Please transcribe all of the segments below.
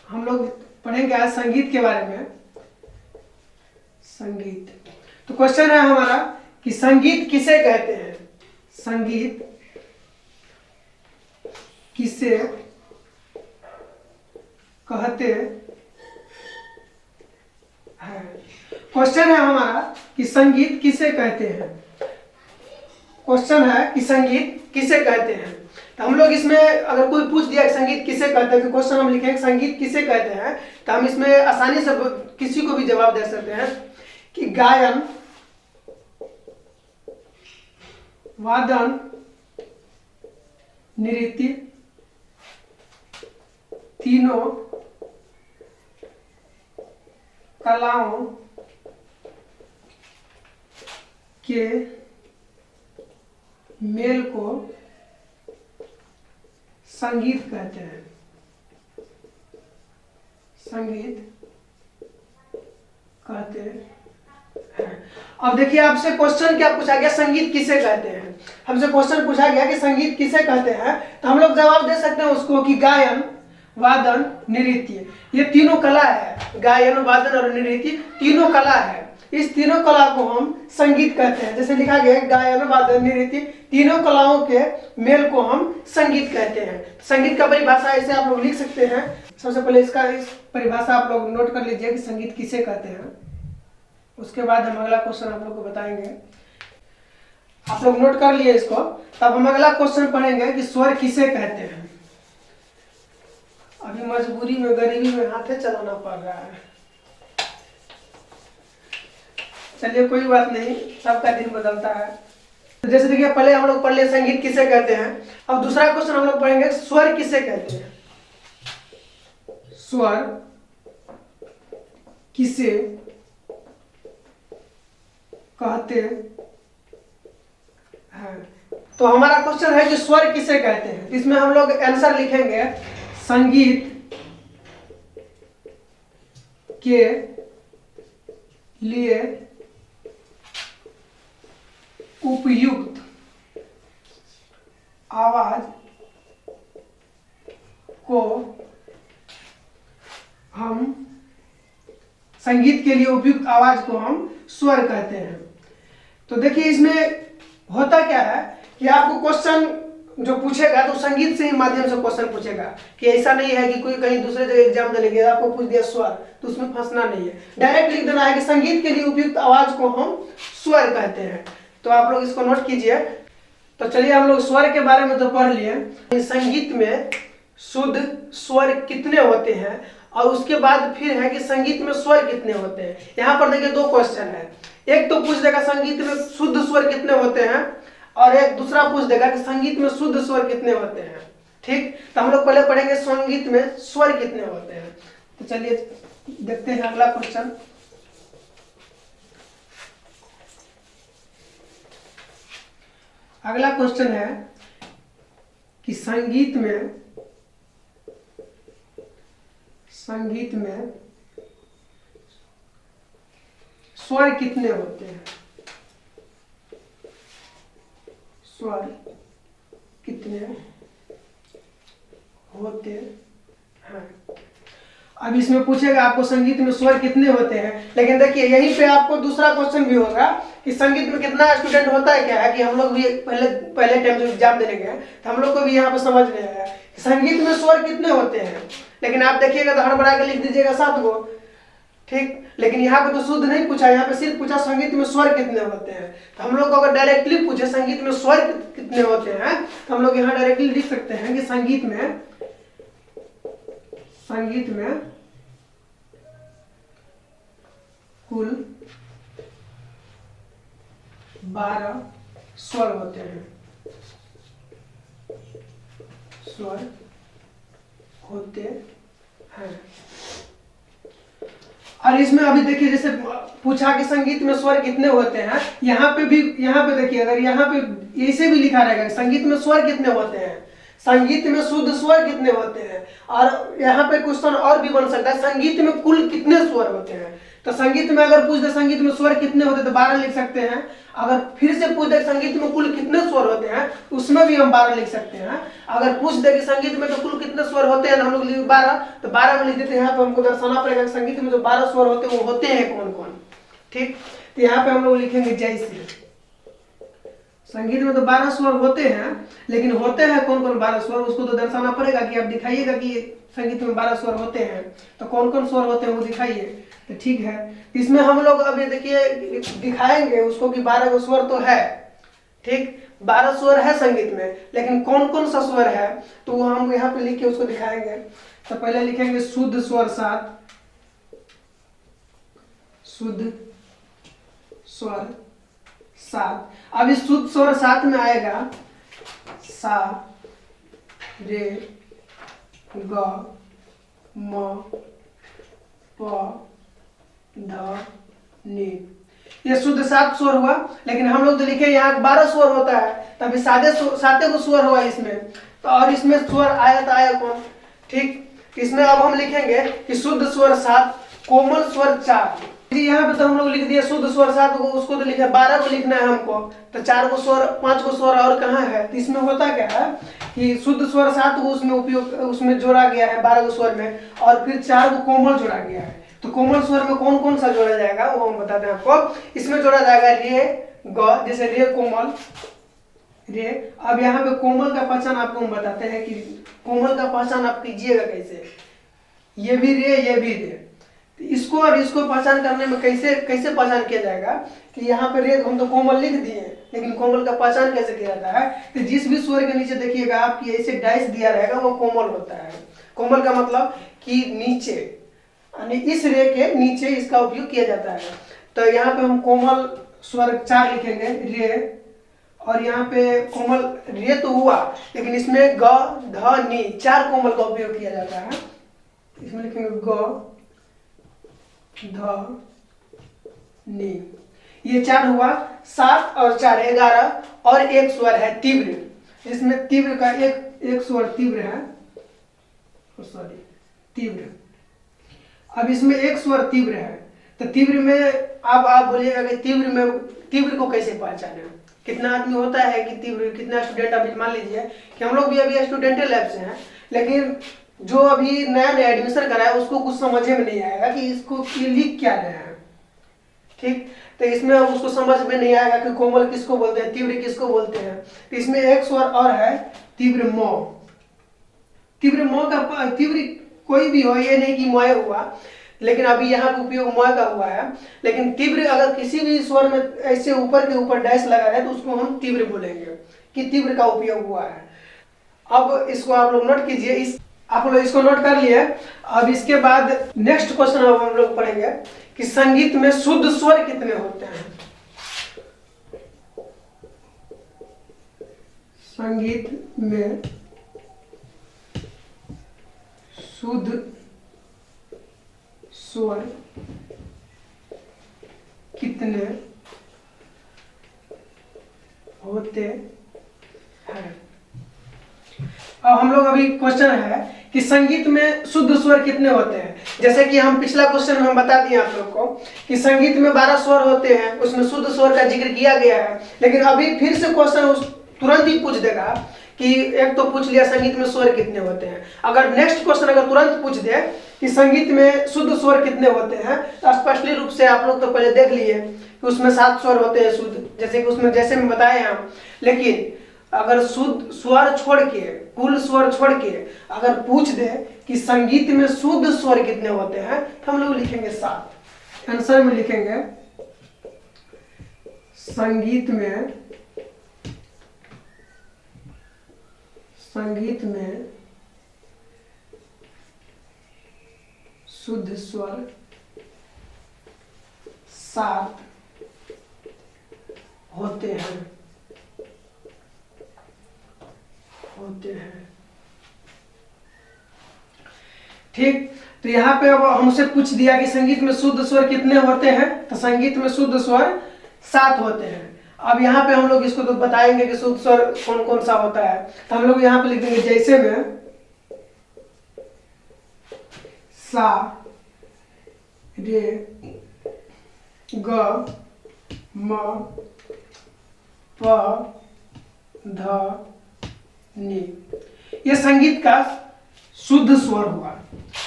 हम लोग पढ़ेंगे आज संगीत के बारे में। संगीत, तो क्वेश्चन है हमारा कि संगीत किसे कहते हैं। संगीत किसे कहते हैं। क्वेश्चन है हमारा कि संगीत किसे कहते हैं। क्वेश्चन है कि संगीत किसे कहते हैं। तो हम लोग इसमें अगर कोई पूछ दिया कि संगीत किसे कहते हैं, तो क्वेश्चन हम लिखेंगे संगीत किसे कहते हैं। तो हम इसमें आसानी से किसी को भी जवाब दे सकते हैं कि गायन, वादन, नृत्य, तीनों कलाओं के मेल को संगीत कहते हैं। संगीत कहते हैं। अब देखिए आपसे क्वेश्चन क्या पूछा गया, संगीत किसे कहते हैं। हमसे क्वेश्चन पूछा गया कि संगीत किसे कहते हैं, तो हम लोग जवाब दे सकते हैं उसको कि गायन, वादन, नृत्य, ये तीनों कला है। गायन, वादन और नृत्य तीनों कला है। इस तीनों कला को हम संगीत कहते हैं। जैसे लिखा गया है गायन, वादन, नृत्य तीनों कलाओं के मेल को हम संगीत कहते हैं। संगीत का परिभाषा ऐसे आप लोग लिख सकते हैं। सबसे पहले इसका इस परिभाषा आप लोग नोट कर लीजिए कि संगीत किसे कहते हैं। उसके बाद हम अगला क्वेश्चन आप लोग को बताएंगे। आप लोग नोट कर लिए इसको, तब हम अगला क्वेश्चन पढ़ेंगे कि स्वर किसे कहते हैं। अभी मजबूरी में, गरीबी में हाथे चलाना पड़ रहा है। चलिए कोई बात नहीं, सबका दिन बदलता है। तो जैसे देखिए पहले हम लोग पढ़ लिए संगीत किसे कहते हैं। अब दूसरा क्वेश्चन हम लोग पढ़ेंगे स्वर किसे कहते हैं। स्वर किसे कहते हैं। तो हमारा क्वेश्चन है कि स्वर किसे कहते हैं। इसमें हम लोग आंसर लिखेंगे संगीत के लिए उपयुक्त आवाज को हम संगीत के लिए उपयुक्त आवाज को हम स्वर कहते हैं। तो देखिए इसमें होता क्या है कि आपको क्वेश्चन जो पूछेगा तो संगीत से ही माध्यम से क्वेश्चन पूछेगा, कि ऐसा नहीं है कि कोई कहीं दूसरे जगह एग्जाम देने गया आपको पूछ दिया स्वर, तो उसमें फंसना नहीं है। डायरेक्ट लिख देना है कि संगीत के लिए उपयुक्त आवाज को हम स्वर कहते हैं। तो आप लोग इसको नोट कीजिए। तो चलिए हम लोग स्वर के बारे में तो पढ़ लिए। संगीत में शुद्ध स्वर कितने होते हैं, और उसके बाद फिर है कि संगीत में स्वर कितने होते हैं। यहाँ पर देखिए दो क्वेश्चन है। एक तो पूछ देगा संगीत में शुद्ध स्वर कितने होते हैं, और एक दूसरा पूछ देगा कि संगीत में शुद्ध स्वर कितने होते हैं। ठीक, तो हम लोग पहले पढ़ेंगे संगीत में स्वर कितने होते हैं। तो चलिए देखते हैं अगला क्वेश्चन। अगला क्वेश्चन है कि संगीत में स्वर कितने होते हैं। स्वर कितने होते हैं। अब इसमें पूछेगा आपको संगीत में स्वर कितने होते हैं, लेकिन देखिए यहीं पे आपको दूसरा क्वेश्चन भी होगा कि संगीत में कितना स्टूडेंट होता है। क्या है कि हम लोग भी पहले टाइम जब एग्जाम देने गए तो हम लोग को भी यहाँ पे समझ में आया कि संगीत में स्वर कितने होते हैं, लेकिन आप देखिएगा तो हड़बड़ा के लिख दीजिएगा 7 गो। ठीक, लेकिन यहाँ पे तो शुद्ध नहीं पूछा, यहाँ पे सिर्फ पूछा संगीत में स्वर कितने होते हैं। तो हम लोग को अगर डायरेक्टली पूछे संगीत में स्वर कितने होते हैं, तो हम लोग यहाँ डायरेक्टली लिख सकते हैं कि संगीत में कुल 12 स्वर होते हैं। स्वर होते हैं। और इसमें अभी देखिए जैसे पूछा कि संगीत में स्वर कितने होते हैं, यहाँ पे देखिए अगर यहाँ पे ऐसे भी लिखा रहेगा संगीत में स्वर कितने होते हैं, संगीत में शुद्ध स्वर कितने होते हैं, और यहाँ पे क्वेश्चन और भी बन सकता है संगीत में कुल कितने स्वर होते हैं। तो संगीत में अगर पूछ दे संगीत में स्वर कितने होते तो 12 लिख सकते हैं। अगर फिर से पूछ दे संगीत में कुल कितने स्वर होते हैं उसमें भी हम 12 लिख सकते हैं। अगर पूछ दे कि संगीत में तो कुल कितने स्वर होते हैं, हम लोग 12, तो 12 में लिख देते हैं। तो हमको दर्शाना पड़ेगा संगीत में जो 12 स्वर होते हैं वो होते हैं कौन कौन। ठीक, तो यहाँ पे हम लोग लिखेंगे जैसे संगीत में तो 12 स्वर होते हैं, लेकिन होते हैं कौन कौन 12 स्वर, उसको तो दर्शाना पड़ेगा कि आप दिखाइएगा कि संगीत में 12 स्वर होते हैं, तो कौन कौन स्वर होते हैं वो दिखाइए। तो ठीक है, इसमें हम लोग अभी देखिए दिखाएंगे उसको कि 12 का स्वर तो है। ठीक, 12 स्वर है संगीत में, लेकिन कौन कौन सा स्वर है तो वो हम यहाँ पे लिख के उसको दिखाएंगे। तो पहले लिखेंगे शुद्ध स्वर 7, शुद्ध स्वर 7। अब इस शुद्ध स्वर 7 में आएगा सा, रे, ग, म, प, ध, नि। ये शुद्ध 7 स्वर हुआ, लेकिन हम लोग तो लिखे यहाँ 12 स्वर होता है, तभी साते को स्वर हुआ इसमें। तो और इसमें स्वर आया तो आया कौन। ठीक, इसमें अब हम लिखेंगे कि शुद्ध स्वर 7, कोमल स्वर 4। यहाँ पे तो हम लोग लिख दिए शुद्ध स्वर 7 को, उसको तो लिखा 12 को लिखना है हमको, तो 4 को स्वर 5 को स्वर और कहाँ है। तो इसमें होता क्या है कि शुद्ध स्वर 7 को उसमें उपयोग उसमें जोड़ा गया है 12 को स्वर में, और फिर 4 को कोमल जोड़ा गया है। तो कोमल स्वर में कौन कौन सा जोड़ा जाएगा वो हम बताते हैं आपको। इसमें जोड़ा जाएगा रे, ग, जैसे रे कोमल रे। अब यहाँ पे कोमल का पहचान आपको हम बताते हैं कि कोमल का पहचान आप कीजिएगा कैसे। ये भी रे, ये भी रे, इसको और इसको पहचान करने में कैसे कैसे पहचान किया जाएगा कि यहाँ पे रे हम तो कोमल लिख दिए, लेकिन कोमल का पहचान कैसे किया जाता है। तो जिस भी स्वर के नीचे देखिएगा आपकी ऐसे डाइस दिया रहेगा वो कोमल होता है। कोमल का मतलब कि नीचे, यानी इस रे के नीचे इसका उपयोग किया जाता है। तो यहाँ पे हम कोमल स्वर 4 लिखेंगे रे, और यहाँ पे कोमल रे तो हुआ, लेकिन इसमें ग, ध, नि 4 कोमल का उपयोग किया जाता है। इसमें लिखेंगे ग, ध, नि, ये 4 हुआ। 7 और 4 11, और एक स्वर है तीव्र, जिसमें तीव्र का एक स्वर तीव्र है, सॉरी तीव्र। अब इसमें एक स्वर तीव्र है, तो तीव्र में अब आप बोलिएगा कि तीव्र को कैसे पहचाने। कितना आदमी होता है कि तीव्र, कितना स्टूडेंट अभी मान लीजिए कि हम लोग भी अभी स्टूडेंट लाइफ से हैं, लेकिन जो अभी नया नया एडमिशन करा है उसको कुछ समझ में नहीं आएगा कि इसको लिख क्या रहे हैं। ठीक, तो इसमें अब उसको समझ में नहीं आएगा कि कोमल किसको बोलते हैं, तीव्र किसको बोलते हैं। तो इसमें एक स्वर और है तीव्र मो। तीव्र मो का तीव्र कोई भी हो, ये नहीं कि मोय हुआ, लेकिन अभी यहाँ पे उपयोग मोय का हुआ है। लेकिन तीव्र अगर किसी भी स्वर में ऐसे ऊपर के ऊपर डैश लगा है तो उसको हम तीव्र बोलेंगे कि तीव्र का उपयोग हुआ है। अब इसको आप लोग नोट कीजिए, आप लोग इसको नोट कर लिए। अब इसके बाद नेक्स्ट क्वेश्चन अब हम लोग पढ़ेंगे कि संगीत में शुद्ध स्वर कितने होते हैं। संगीत में शुद्ध स्वर कितने होते हैं। अब हम लोग अभी क्वेश्चन है कि संगीत में शुद्ध स्वर कितने होते हैं। जैसे कि हम पिछला क्वेश्चन में हम बता दिए आप लोग को कि संगीत में 12 स्वर होते हैं, उसमें शुद्ध स्वर का जिक्र किया गया है। लेकिन अभी फिर से क्वेश्चन तुरंत ही पूछ देगा कि एक तो पूछ लिया संगीत में स्वर कितने होते हैं, अगर नेक्स्ट क्वेश्चन अगर तुरंत पूछ दे कि संगीत में शुद्ध स्वर कितने होते हैं, तो स्पष्ट रूप से आप लोग तो पहले देख लिए कि उसमें 7 स्वर होते हैं शुद्ध, जैसे कि उसमें जैसे में बताए हम। लेकिन अगर शुद्ध स्वर छोड़ के, कुल स्वर छोड़ के अगर पूछ दे कि संगीत में शुद्ध स्वर कितने होते हैं, तो हम लोग लिखेंगे 7। आंसर में लिखेंगे संगीत में शुद्ध स्वर 7 होते हैं। ठीक, तो यहाँ पे अब हमसे पूछ दिया कि संगीत में शुद्ध स्वर कितने होते हैं, तो संगीत में शुद्ध स्वर 7 होते हैं। अब यहाँ पे हम लोग इसको तो बताएंगे कि शुद्ध स्वर कौन कौन सा होता है। तो हम लोग यहाँ पे लिख देंगे जैसे में सा, रे, ग म प ध नि। ये संगीत का शुद्ध स्वर हुआ,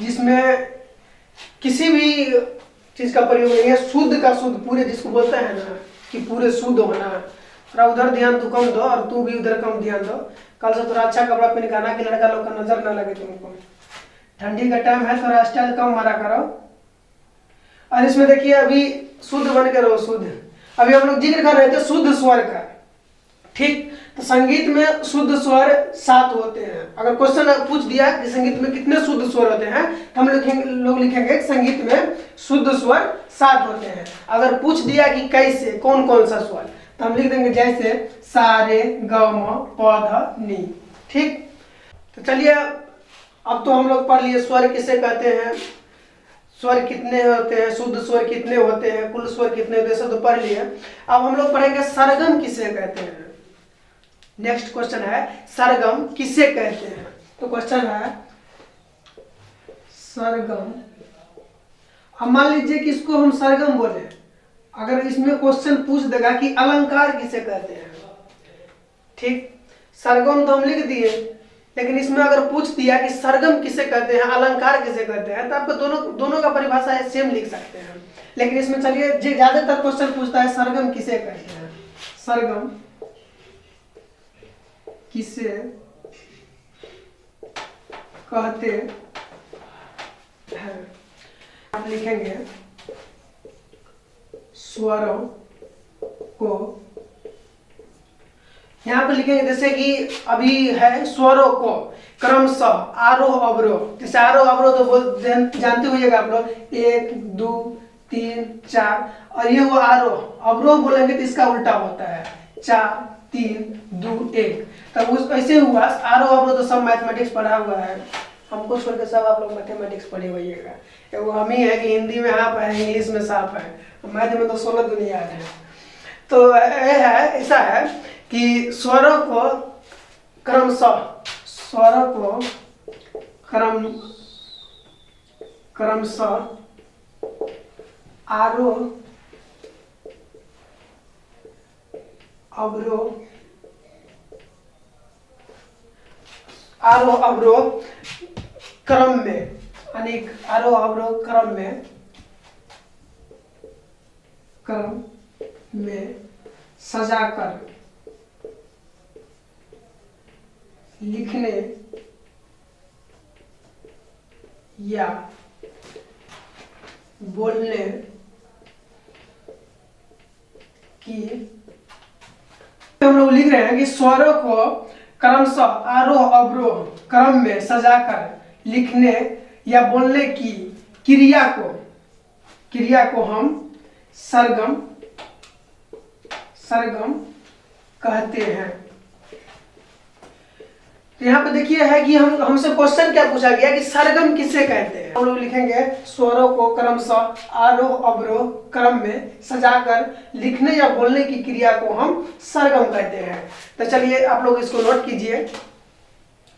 जिसमें किसी भी चीज का प्रयोग नहीं है। शुद्ध का शुद्ध, पूरे जिसको बोलते हैं ना कि पूरे शुद्ध होना। थोड़ा उधर ध्यान तू कम दो और तू भी उधर कम ध्यान दो। कल से थोड़ा अच्छा कपड़ा पहन के आना कि लड़का लोग का नजर ना लगे तुमको। ठंडी का टाइम है, थोड़ा स्टाइल कम मारा करो। और इसमें देखिए अभी शुद्ध बन के रहो, शुद्ध। अभी हम लोग जिक्र कर रहे थे शुद्ध स्वर का, ठीक। तो संगीत में शुद्ध स्वर 7 होते हैं। अगर क्वेश्चन पूछ दिया कि संगीत में कितने शुद्ध स्वर होते हैं, तो हम लोग लिखेंगे संगीत में शुद्ध स्वर 7 होते हैं। अगर पूछ दिया कि कैसे, कौन कौन सा स्वर, तो हम लिख देंगे जैसे सा रे ग म प ध नि, ठीक। तो चलिए अब तो हम लोग पढ़ लिए स्वर किसे कहते हैं, स्वर कितने होते हैं, शुद्ध स्वर कितने होते हैं, कुल स्वर कितने होते हैं, सब तो पढ़ लिए। अब हम लोग पढ़ेंगे सरगम किसे कहते हैं। नेक्स्ट क्वेश्चन है सरगम किसे कहते हैं। तो क्वेश्चन है सरगम। अब मान लीजिए कि इसको हम सरगम बोले, अगर इसमें क्वेश्चन पूछ देगा कि अलंकार किसे कहते हैं, ठीक। सरगम तो हम लिख दिए, लेकिन इसमें अगर पूछ दिया कि सरगम किसे कहते हैं, अलंकार किसे कहते हैं, तो आपको दोनों का परिभाषा सेम लिख सकते हैं। लेकिन इसमें चलिए ज्यादातर क्वेश्चन पूछता है सरगम किसे कहते हैं। सरगम किसे कहते हैं, आप लिखेंगे स्वरों को। यहाँ पे लिखेंगे जैसे कि अभी है स्वरों को क्रमशः आरोह अवरोह। जैसे आरोह अवरोह तो जानते होइएगा आप लोग, 1 2 3 4, और ये वो आरोह। अवरोह बोलेंगे तो इसका उल्टा होता है 4 3 2 1। तब उस ऐसे हुआ आरोह अवरोह। तो सब मैथमेटिक्स पढ़ा हुआ है, हमको छोड़ के सब आप लोग मैथमेटिक्स पढ़े होइएगा। वो हम ही है कि हिंदी में आप है, इंग्लिश में साफ है, मैथ में तो 16 दुनिया है। तो यह है, ऐसा है कि स्वरों को क्रमशः, स्वरों को क्रमशः आरोह अवरोह, आरोह अवरोह क्रम में, अनेक आरोह अवरोह क्रम में सजाकर लिखने या बोलने की। हम लोग लिख रहे हैं कि स्वरों को क्रमशः आरोह अवरोह क्रम में सजाकर लिखने या बोलने की क्रिया को हम सरगम कहते हैं। तो यहाँ पे देखिए है कि हमसे क्वेश्चन क्या पूछा गया कि सरगम किसे कहते हैं। हम लोग लिखेंगे स्वरों को क्रमशः आरोह अवरोह क्रम में सजाकर लिखने या बोलने की क्रिया को हम सरगम कहते हैं। तो चलिए आप लोग इसको नोट कीजिए।